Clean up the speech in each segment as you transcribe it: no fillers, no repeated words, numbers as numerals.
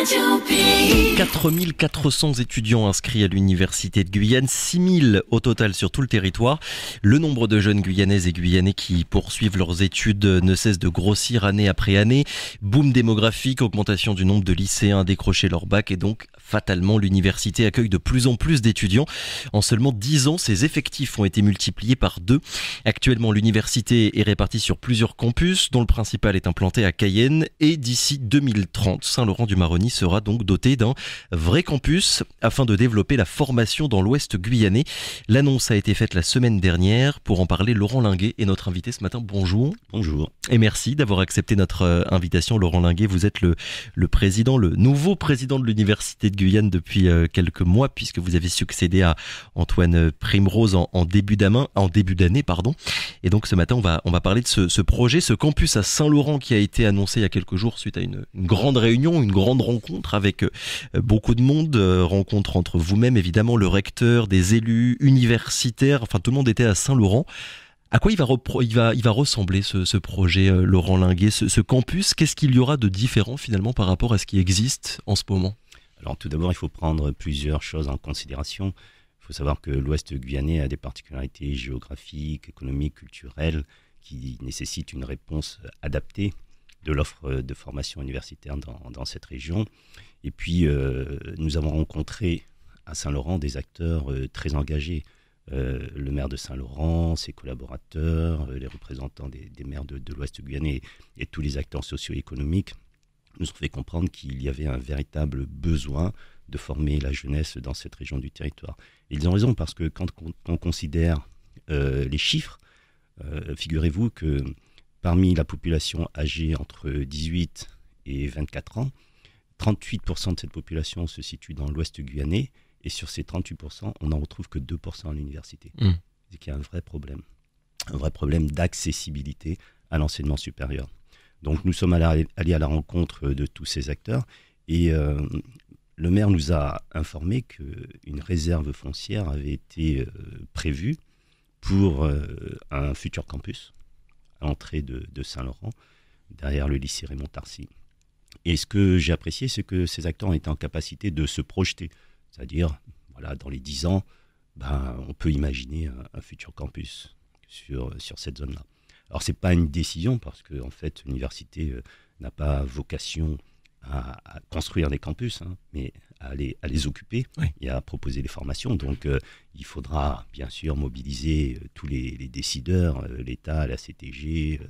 4400 étudiants inscrits à l'université de Guyane, 6000 au total sur tout le territoire. Le nombre de jeunes Guyanaises et Guyanais qui poursuivent leurs études ne cesse de grossir année après année. Boom démographique, augmentation du nombre de lycéens à décrocher leur bac et donc fatalement l'université accueille de plus en plus d'étudiants. En seulement 10 ans, ses effectifs ont été multipliés par 2. Actuellement, l'université est répartie sur plusieurs campus dont le principal est implanté à Cayenne et d'ici 2030, Saint-Laurent-du-Maroni sera donc doté d'un vrai campus afin de développer la formation dans l'ouest guyanais. L'annonce a été faite la semaine dernière. Pour en parler, Laurent Linguet est notre invité ce matin. Bonjour. Bonjour. Et merci d'avoir accepté notre invitation. Laurent Linguet, vous êtes le nouveau président de l'université de Guyane depuis quelques mois puisque vous avez succédé à Antoine Primrose en début d'année. Et donc ce matin, on va parler de ce projet, ce campus à Saint-Laurent qui a été annoncé il y a quelques jours suite à une grande réunion, une grande rencontre avec beaucoup de monde, rencontre entre vous-même évidemment, le recteur, des élus, universitaires, enfin tout le monde était à Saint-Laurent. À quoi il va ressembler ce projet, Laurent Linguet, ce campus? Qu'est-ce qu'il y aura de différent finalement par rapport à ce qui existe en ce moment? Alors tout d'abord, il faut prendre plusieurs choses en considération. Il faut savoir que l'Ouest guyanais a des particularités géographiques, économiques, culturelles qui nécessitent une réponse adaptée de l'offre de formation universitaire dans cette région. Et puis, nous avons rencontré à Saint-Laurent des acteurs très engagés. Le maire de Saint-Laurent, ses collaborateurs, les représentants des maires de l'Ouest guyanais et tous les acteurs socio-économiques nous ont fait comprendre qu'il y avait un véritable besoin de former la jeunesse dans cette région du territoire. Et ils ont raison parce que quand on considère les chiffres, figurez-vous que parmi la population âgée entre 18 et 24 ans, 38% de cette population se situe dans l'Ouest guyanais et sur ces 38%, on n'en retrouve que 2% à l'université. C'est qu'il y a un vrai problème d'accessibilité à l'enseignement supérieur. Donc nous sommes allés à la rencontre de tous ces acteurs et le maire nous a informé qu'une réserve foncière avait été prévue pour un futur campus à l'entrée de Saint-Laurent, derrière le lycée Raymond Tarcy. Et ce que j'ai apprécié, c'est que ces acteurs ont été en capacité de se projeter. C'est-à-dire, voilà, dans les 10 ans, on peut imaginer un futur campus sur cette zone-là. Alors, ce n'est pas une décision parce que, en fait, l'université n'a pas vocation à construire des campus, mais à les occuper et à proposer des formations. Donc, il faudra bien sûr mobiliser tous les décideurs, l'État, la CTG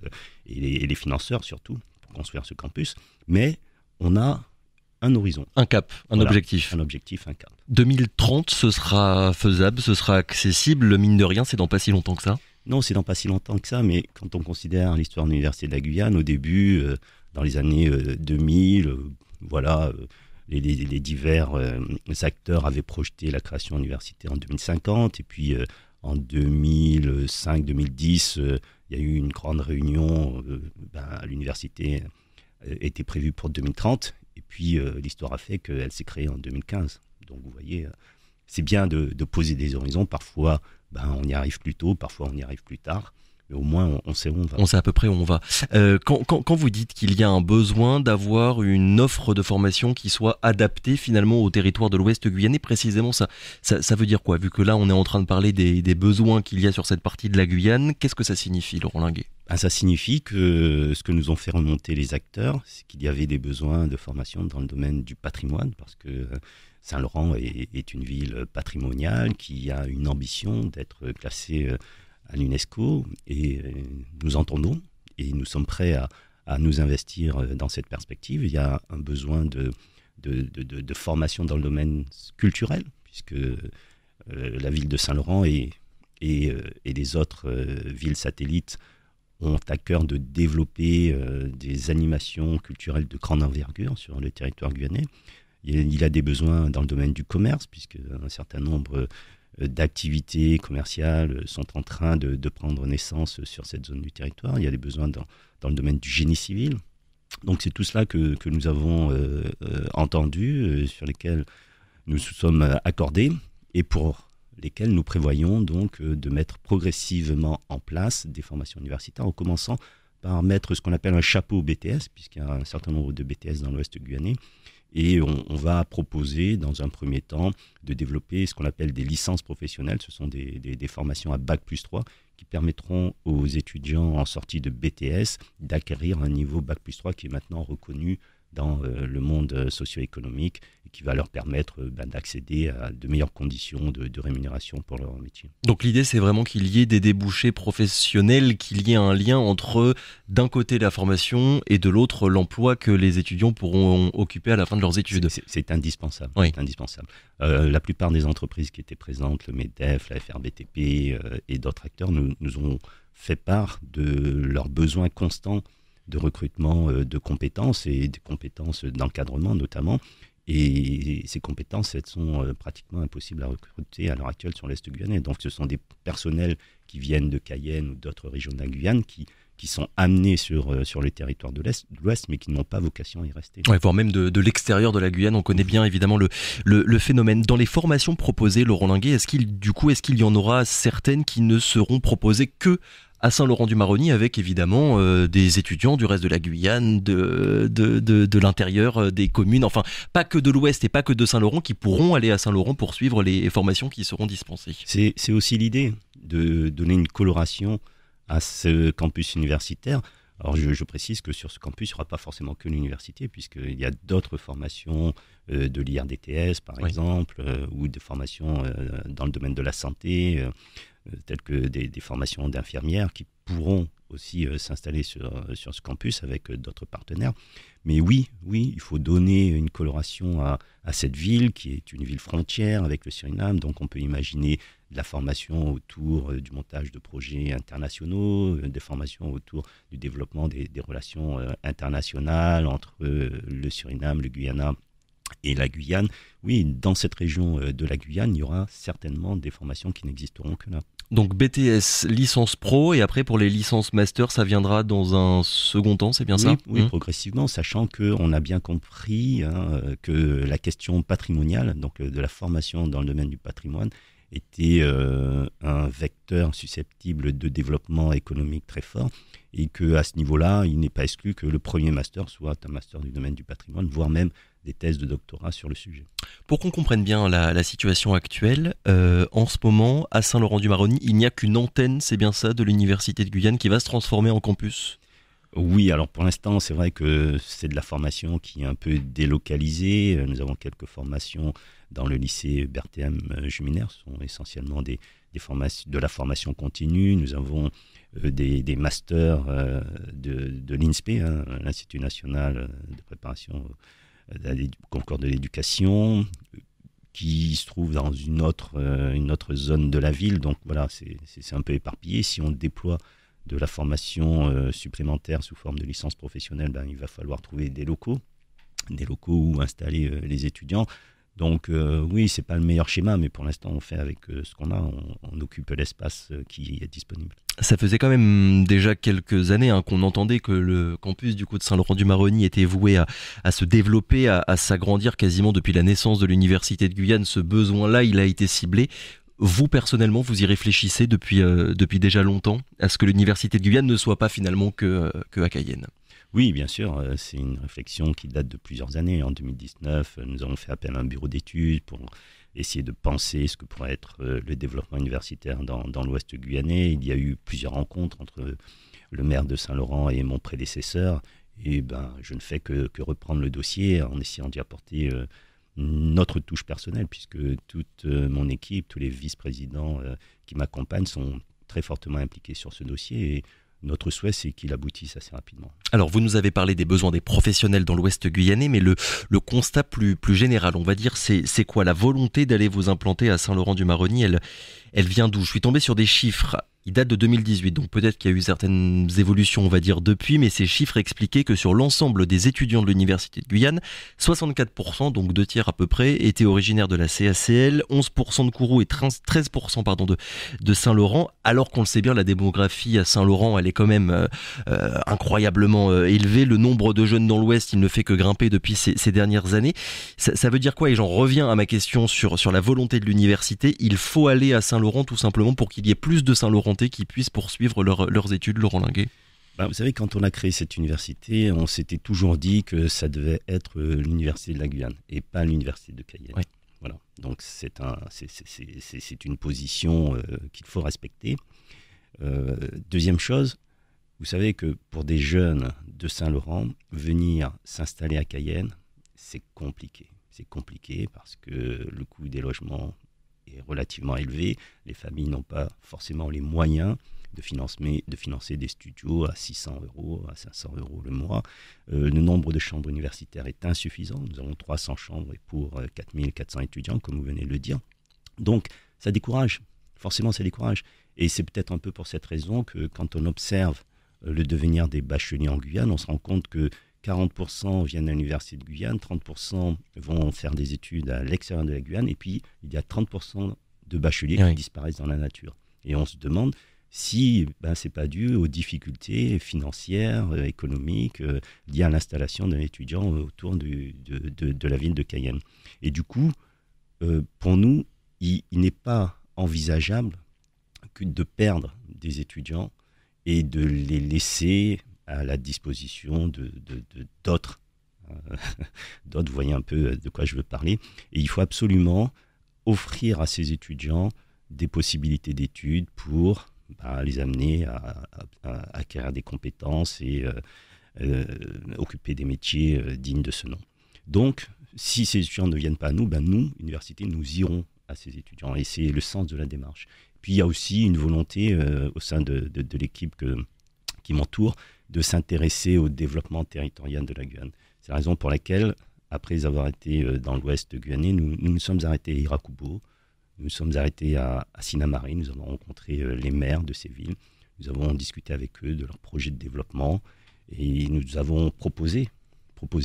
et les financeurs surtout pour construire ce campus. Mais on a un horizon. Un cap, objectif. Un objectif, un cap. 2030, ce sera faisable, ce sera accessible, mine de rien, c'est dans pas si longtemps que ça? Non, c'est dans pas si longtemps que ça, mais quand on considère l'histoire de l'Université de la Guyane, au début, dans les années 2000, les divers acteurs avaient projeté la création universitaire en 2050, et puis en 2005-2010, il y a eu une grande réunion à l'université, était prévue pour 2030, et puis l'histoire a fait qu'elle s'est créée en 2015. Donc vous voyez, c'est bien de poser des horizons, parfois on y arrive plus tôt, parfois on y arrive plus tard. Mais au moins, on sait où on va. On sait à peu près où on va. Quand vous dites qu'il y a un besoin d'avoir une offre de formation qui soit adaptée finalement au territoire de l'Ouest guyanais, précisément ça veut dire quoi? Vu que là, on est en train de parler des besoins qu'il y a sur cette partie de la Guyane, qu'est-ce que ça signifie, Laurent Linguet? Ça signifie que ce que nous ont fait remonter les acteurs, c'est qu'il y avait des besoins de formation dans le domaine du patrimoine, parce que Saint-Laurent est une ville patrimoniale qui a une ambition d'être classée à l'UNESCO et nous entendons et nous sommes prêts à nous investir dans cette perspective. Il y a un besoin de formation dans le domaine culturel puisque la ville de Saint-Laurent et les autres villes satellites ont à cœur de développer des animations culturelles de grande envergure sur le territoire guyanais. Il a des besoins dans le domaine du commerce, puisque un certain nombre d'activités commerciales sont en train de prendre naissance sur cette zone du territoire. Il y a des besoins dans le domaine du génie civil. Donc c'est tout cela que nous avons entendu, sur lesquels nous nous sommes accordés, et pour lesquels nous prévoyons donc de mettre progressivement en place des formations universitaires, en commençant par mettre ce qu'on appelle un chapeau BTS, puisqu'il y a un certain nombre de BTS dans l'Ouest guyanais, Et on va proposer, dans un premier temps, de développer ce qu'on appelle des licences professionnelles. Ce sont des formations à Bac+3 qui permettront aux étudiants en sortie de BTS d'acquérir un niveau Bac+3 qui est maintenant reconnu dans le monde socio-économique et qui va leur permettre d'accéder à de meilleures conditions de rémunération pour leur métier. Donc l'idée, c'est vraiment qu'il y ait des débouchés professionnels, qu'il y ait un lien entre, d'un côté, la formation et de l'autre, l'emploi que les étudiants pourront occuper à la fin de leurs études. C'est indispensable. Oui. C'est indispensable. La plupart des entreprises qui étaient présentes, le MEDEF, la FRBTP et d'autres acteurs, nous ont fait part de leurs besoins constants de recrutement de compétences et des compétences d'encadrement notamment. Et ces compétences, elles sont pratiquement impossibles à recruter à l'heure actuelle sur l'Est guyanais. Donc ce sont des personnels qui viennent de Cayenne ou d'autres régions de la Guyane qui sont amenés sur les territoires de l'Ouest, mais qui n'ont pas vocation à y rester. Ouais, voire même de l'extérieur de la Guyane. On connaît bien évidemment le phénomène. Dans les formations proposées, Laurent Linguet, est-ce qu'il y en aura certaines qui ne seront proposées que à Saint-Laurent-du-Maroni, avec évidemment des étudiants du reste de la Guyane, de l'intérieur des communes, enfin pas que de l'Ouest et pas que de Saint-Laurent, qui pourront aller à Saint-Laurent pour suivre les formations qui seront dispensées. C'est aussi l'idée de donner une coloration à ce campus universitaire. Alors je précise que sur ce campus, il n'y aura pas forcément que l'université, puisqu'il y a d'autres formations de l'IRDTS par exemple, ou des formations dans le domaine de la santé, telles que des formations d'infirmières qui pourront aussi s'installer sur ce campus avec d'autres partenaires. Mais oui, il faut donner une coloration à cette ville qui est une ville frontière avec le Suriname. Donc on peut imaginer de la formation autour du montage de projets internationaux, des formations autour du développement des relations internationales entre le Suriname, le Guyana et la Guyane. Oui, dans cette région de la Guyane, il y aura certainement des formations qui n'existeront que là. Donc BTS, licence pro, et après pour les licences master, ça viendra dans un second temps, c'est bien ça ? Oui, progressivement, sachant qu'on a bien compris que la question patrimoniale, donc de la formation dans le domaine du patrimoine, était un vecteur susceptible de développement économique très fort, et qu'à ce niveau-là, il n'est pas exclu que le premier master soit un master du domaine du patrimoine, voire même des thèses de doctorat sur le sujet. Pour qu'on comprenne bien la situation actuelle, en ce moment, à Saint-Laurent-du-Maroni, il n'y a qu'une antenne, c'est bien ça, de l'Université de Guyane qui va se transformer en campus ? Oui, alors pour l'instant, c'est vrai que c'est de la formation qui est un peu délocalisée. Nous avons quelques formations dans le lycée Berthéam Juminaire, ce sont essentiellement de la formation continue. Nous avons des masters de l'INSPE, l'Institut national de préparation au concours de l'éducation, qui se trouve dans une autre zone de la ville. Donc voilà, c'est un peu éparpillé. Si on déploie de la formation supplémentaire sous forme de licence professionnelle, il va falloir trouver des locaux où installer les étudiants. Donc oui, c'est pas le meilleur schéma, mais pour l'instant on fait avec ce qu'on a, on occupe l'espace qui est disponible. Ça faisait quand même déjà quelques années qu'on entendait que le campus du coup de Saint-Laurent-du-Maroni était voué à se développer, à s'agrandir quasiment depuis la naissance de l'Université de Guyane. Ce besoin-là, il a été ciblé. Vous, personnellement, vous y réfléchissez depuis déjà longtemps à ce que l'Université de Guyane ne soit pas finalement que à Cayenne. Oui, bien sûr, c'est une réflexion qui date de plusieurs années. En 2019, nous avons fait appel à un bureau d'études pour essayer de penser ce que pourrait être le développement universitaire dans l'Ouest guyanais. Il y a eu plusieurs rencontres entre le maire de Saint-Laurent et mon prédécesseur. Et je ne fais que reprendre le dossier en essayant d'y apporter notre touche personnelle, puisque toute mon équipe, tous les vice-présidents qui m'accompagnent sont très fortement impliqués sur ce dossier. Et notre souhait, c'est qu'il aboutisse assez rapidement. Alors, vous nous avez parlé des besoins des professionnels dans l'Ouest guyanais, mais le constat plus général, on va dire, c'est quoi ? La volonté d'aller vous implanter à Saint-Laurent-du-Maroni, elle vient d'où ? Je suis tombé sur des chiffres. Il date de 2018, donc peut-être qu'il y a eu certaines évolutions, on va dire, depuis, mais ces chiffres expliquaient que sur l'ensemble des étudiants de l'Université de Guyane, 64%, donc 2 tiers à peu près, étaient originaires de la CACL, 11% de Kourou et 13% de Saint-Laurent, alors qu'on le sait bien, la démographie à Saint-Laurent, elle est quand même incroyablement élevée. Le nombre de jeunes dans l'Ouest, il ne fait que grimper depuis ces dernières années. Ça veut dire quoi ? Et j'en reviens à ma question sur la volonté de l'université. Il faut aller à Saint-Laurent tout simplement pour qu'il y ait plus de Saint-Laurent qui puissent poursuivre leurs études, Laurent Linguet. Vous savez, quand on a créé cette université, on s'était toujours dit que ça devait être l'université de la Guyane et pas l'université de Cayenne. Oui. Voilà. Donc c'est une position qu'il faut respecter. Deuxième chose, vous savez que pour des jeunes de Saint-Laurent, venir s'installer à Cayenne, c'est compliqué. C'est compliqué parce que le coût des logements est relativement élevé. Les familles n'ont pas forcément les moyens de financer des studios à 600 euros, à 500 euros le mois. Le nombre de chambres universitaires est insuffisant. Nous avons 300 chambres pour 4400 étudiants, comme vous venez de le dire. Donc, ça décourage. Forcément, ça décourage. Et c'est peut-être un peu pour cette raison que quand on observe le devenir des bacheliers en Guyane, on se rend compte que 40% viennent à l'université de Guyane, 30% vont faire des études à l'extérieur de la Guyane, et puis il y a 30% de bacheliers qui disparaissent dans la nature. Et on se demande si ce n'est pas dû aux difficultés financières, économiques, liées à l'installation d'un étudiant autour de la ville de Cayenne. Et du coup, pour nous, il n'est pas envisageable que de perdre des étudiants et de les laisser à la disposition d'autres. D'autres, vous voyez un peu de quoi je veux parler. Et il faut absolument offrir à ces étudiants des possibilités d'études pour les amener à acquérir des compétences et occuper des métiers dignes de ce nom. Donc, si ces étudiants ne viennent pas à nous, nous, université, nous irons à ces étudiants. Et c'est le sens de la démarche. Puis il y a aussi une volonté au sein de l'équipe qui m'entoure de s'intéresser au développement territorial de la Guyane. C'est la raison pour laquelle, après avoir été dans l'ouest guyanais, nous nous sommes arrêtés à Irakubo, nous sommes arrêtés à Sinamari, nous avons rencontré les maires de ces villes, nous avons discuté avec eux de leurs projets de développement et nous avons proposé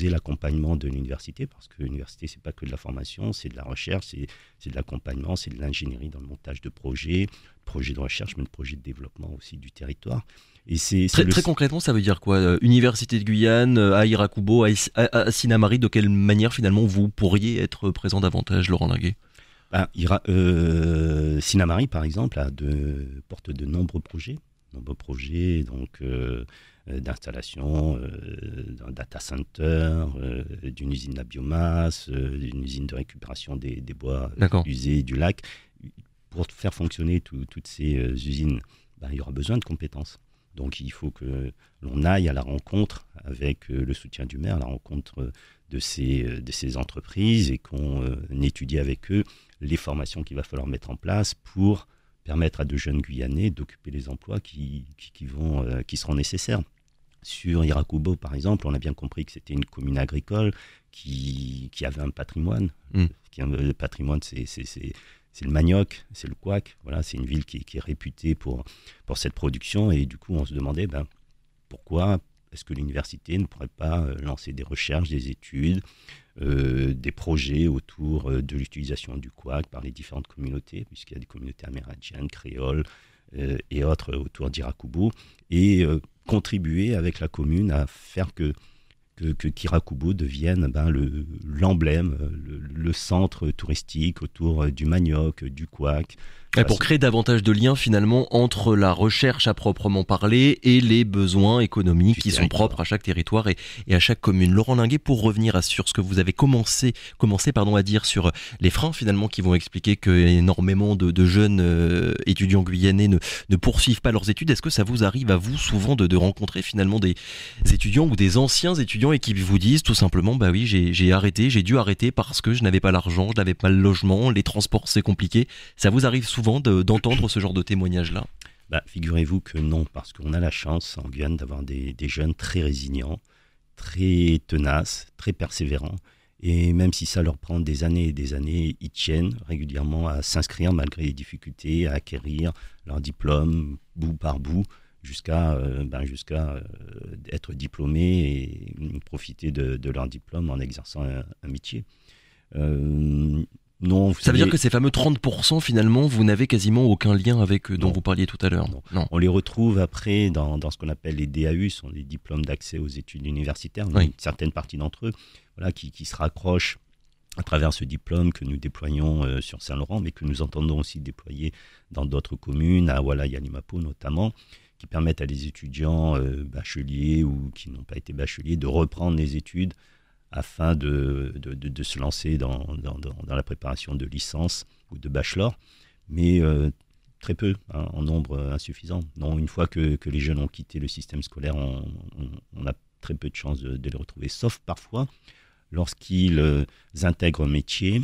l'accompagnement de l'université, parce que l'université, c'est pas que de la formation, c'est de la recherche, c'est de l'accompagnement, c'est de l'ingénierie dans le montage de projets de recherche, mais de projets de développement aussi du territoire. Et très concrètement, ça veut dire quoi? Université de Guyane, à Irakubo, à Sinamari, de quelle manière finalement vous pourriez être présent davantage, Laurent Linguet? Sinamari, par exemple, porte de nombreux projets donc d'installation d'un data center, d'une usine à biomasse, d'une usine de récupération des bois usés du lac. Pour faire fonctionner toutes ces usines, il y aura besoin de compétences. Donc il faut que l'on aille à la rencontre, avec le soutien du maire, à la rencontre de ces entreprises, et qu'on étudie avec eux les formations qu'il va falloir mettre en place pour permettre à de jeunes Guyanais d'occuper les emplois qui seront nécessaires. Sur Irakubo, par exemple, on a bien compris que c'était une commune agricole qui avait un patrimoine. Le patrimoine, c'est le manioc, c'est le couac. Voilà, c'est une ville qui est réputée pour cette production. Et du coup, on se demandait pourquoi est-ce que l'université ne pourrait pas lancer des recherches, des études, des projets autour de l'utilisation du couac par les différentes communautés, puisqu'il y a des communautés amérindiennes, créoles et autres autour d'Irakubo, et contribuer avec la commune à faire que qu'Irakubo devienne l'emblème, le centre touristique autour du manioc, du couac. Et pour créer davantage de liens finalement entre la recherche à proprement parler et les besoins économiques qui sont propres à chaque territoire et à chaque commune. Laurent Linguet, pour revenir sur ce que vous avez commencé à dire sur les freins finalement qui vont expliquer que énormément de jeunes étudiants guyanais ne poursuivent pas leurs études, est-ce que ça vous arrive à vous souvent de rencontrer finalement des étudiants ou des anciens étudiants et qui vous disent tout simplement oui, j'ai dû arrêter parce que je n'avais pas l'argent, je n'avais pas le logement, les transports c'est compliqué. Ça vous arrive souvent d'entendre ce genre de témoignages-là? Figurez-vous que non, parce qu'on a la chance en Guyane d'avoir des jeunes très résilients, très tenaces, très persévérants. Et même si ça leur prend des années et des années, ils tiennent régulièrement à s'inscrire malgré les difficultés, à acquérir leur diplôme bout par bout, jusqu'à être diplômés et profiter de leur diplôme en exerçant un métier. Non, ça veut dire que ces fameux 30%, finalement, vous n'avez quasiment aucun lien avec eux dont vous parliez tout à l'heure. Non. On les retrouve après dans ce qu'on appelle les DAU, ce sont les diplômes d'accès aux études universitaires. Oui. Une certaine partie d'entre eux qui se raccrochent à travers ce diplôme que nous déployons sur Saint-Laurent, mais que nous entendons aussi déployer dans d'autres communes, à Walai et à Limapo notamment, qui permettent à des étudiants bacheliers ou qui n'ont pas été bacheliers de reprendre les études afin de se lancer dans la préparation de licence ou de bachelor, mais très peu, en nombre insuffisant. Non, une fois que les jeunes ont quitté le système scolaire, on a très peu de chances de les retrouver, sauf parfois lorsqu'ils intègrent un métier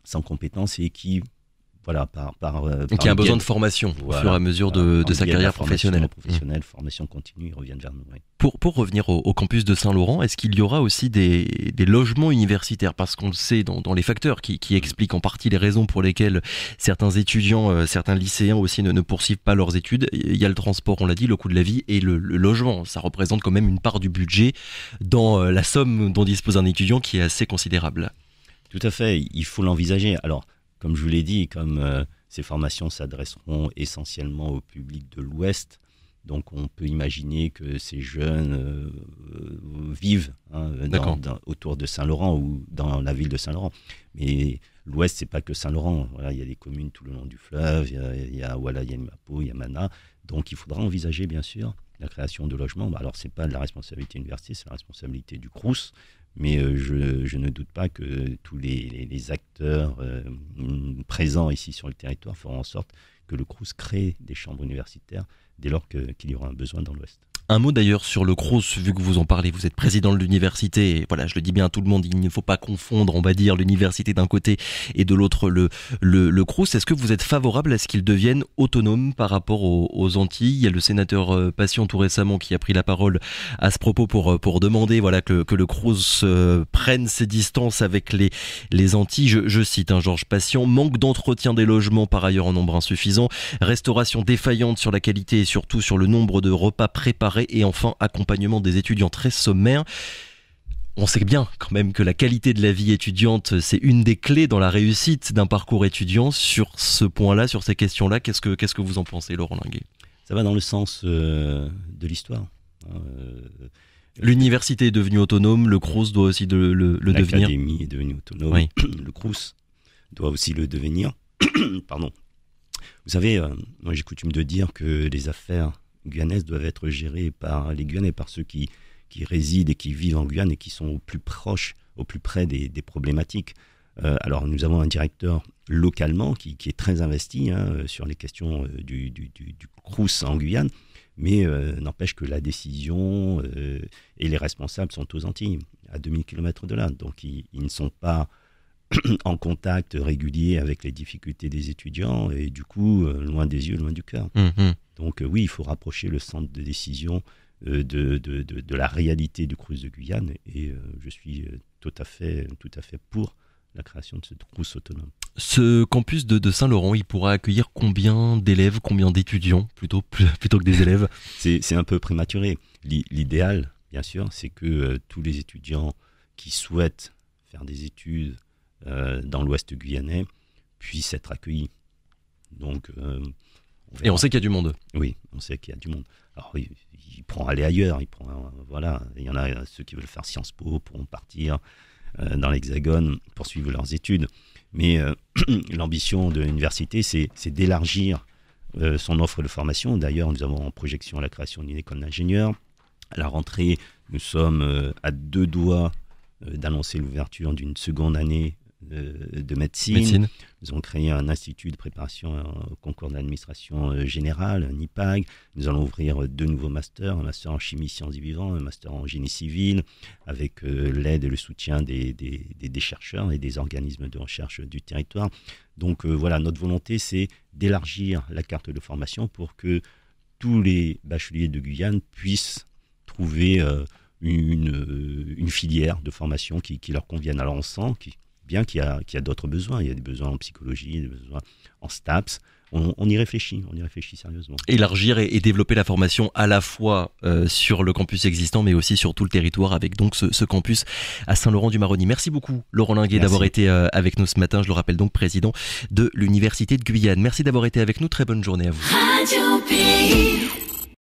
sans compétences et qui, voilà, qui a un besoin de formation au fur et à mesure de sa carrière professionnelle. Formation continue, ils reviennent vers nous. Oui. Pour revenir au campus de Saint-Laurent, est-ce qu'il y aura aussi des logements universitaires? Parce qu'on le sait dans les facteurs qui expliquent en partie les raisons pour lesquelles certains étudiants, certains lycéens aussi ne poursuivent pas leurs études. Il y a le transport, on l'a dit, le coût de la vie et le logement. Ça représente quand même une part du budget dans la somme dont dispose un étudiant qui est assez considérable. Tout à fait, il faut l'envisager. Alors, comme je vous l'ai dit, comme ces formations s'adresseront essentiellement au public de l'Ouest, donc on peut imaginer que ces jeunes vivent autour de Saint-Laurent ou dans la ville de Saint-Laurent. Mais l'Ouest, c'est pas que Saint-Laurent. Voilà, il y a des communes tout le long du fleuve, il y a Mapo, il y a Mana. Donc il faudra envisager, bien sûr, la création de logements. Alors, c'est pas de la responsabilité universitaire, c'est la responsabilité du Crous. Mais je ne doute pas que tous les acteurs présents ici sur le territoire feront en sorte que le Crous crée des chambres universitaires dès lors qu'il y aura un besoin dans l'Ouest. Un mot d'ailleurs sur le Crous, vu que vous en parlez, vous êtes président de l'université, et voilà, je le dis bien à tout le monde, il ne faut pas confondre, on va dire, l'université d'un côté et de l'autre le Crous. Est-ce que vous êtes favorable à ce qu'il devienne autonome par rapport aux Antilles? Il y a le sénateur Passion tout récemment qui a pris la parole à ce propos pour demander que le Crous prenne ses distances avec les Antilles. Je cite Georges Passion, manque d'entretien des logements par ailleurs en nombre insuffisant, restauration défaillante sur la qualité et surtout sur le nombre de repas préparés, et enfin accompagnement des étudiants très sommaire. On sait bien quand même que la qualité de la vie étudiante, c'est une des clés dans la réussite d'un parcours étudiant. Sur ce point-là, sur ces questions-là, qu'est-ce que vous en pensez, Laurent Linguet? Ça va dans le sens de l'histoire. L'université est devenue autonome, le Crous doit aussi le devenir. L'académie est devenue autonome, oui. Le Crous doit aussi le devenir. Pardon. Vous savez, moi j'ai coutume de dire que les affaires guyanaises doivent être gérées par les Guyanais, par ceux qui résident et qui vivent en Guyane et qui sont au plus près des problématiques. Alors nous avons un directeur localement qui est très investi sur les questions du Crous en Guyane, mais n'empêche que la décision et les responsables sont aux Antilles, à 2000 km de là. Donc ils ne sont pas en contact régulier avec les difficultés des étudiants et du coup, loin des yeux, loin du cœur. Donc oui, il faut rapprocher le centre de décision de la réalité du Crous de Guyane et je suis tout à fait pour la création de ce Crous autonome. Ce campus de Saint-Laurent, il pourra accueillir combien d'élèves, combien d'étudiants plutôt que des élèves? C'est un peu prématuré. L'idéal, bien sûr, c'est que tous les étudiants qui souhaitent faire des études dans l'Ouest guyanais puissent être accueillis. Donc, et on sait qu'il y a du monde. Oui, on sait qu'il y a du monde. Alors, il pourront aller ailleurs. Il y en a ceux qui veulent faire Sciences Po pourront partir dans l'Hexagone, poursuivre leurs études. Mais l'ambition de l'université, c'est d'élargir son offre de formation. D'ailleurs, nous avons en projection la création d'une école d'ingénieurs. À la rentrée, nous sommes à 2 doigts d'annoncer l'ouverture d'une seconde année de médecine. Nous avons créé un institut de préparation au concours de l'administration générale, un IPAG. Nous allons ouvrir 2 nouveaux masters, un master en chimie, sciences du vivant, un master en génie civil, avec l'aide et le soutien des chercheurs et des organismes de recherche du territoire. Donc voilà, notre volonté, c'est d'élargir la carte de formation pour que tous les bacheliers de Guyane puissent trouver une filière de formation qui leur convienne. Alors on sent bien qu'il y a d'autres besoins. Il y a des besoins en psychologie, des besoins en STAPS. On y réfléchit sérieusement. Élargir et développer la formation à la fois sur le campus existant, mais aussi sur tout le territoire, avec donc ce campus à Saint-Laurent-du-Maroni. Merci beaucoup, Laurent Linguet, d'avoir été avec nous ce matin. Je le rappelle donc, président de l'Université de Guyane. Merci d'avoir été avec nous. Très bonne journée à vous. Radio Pays.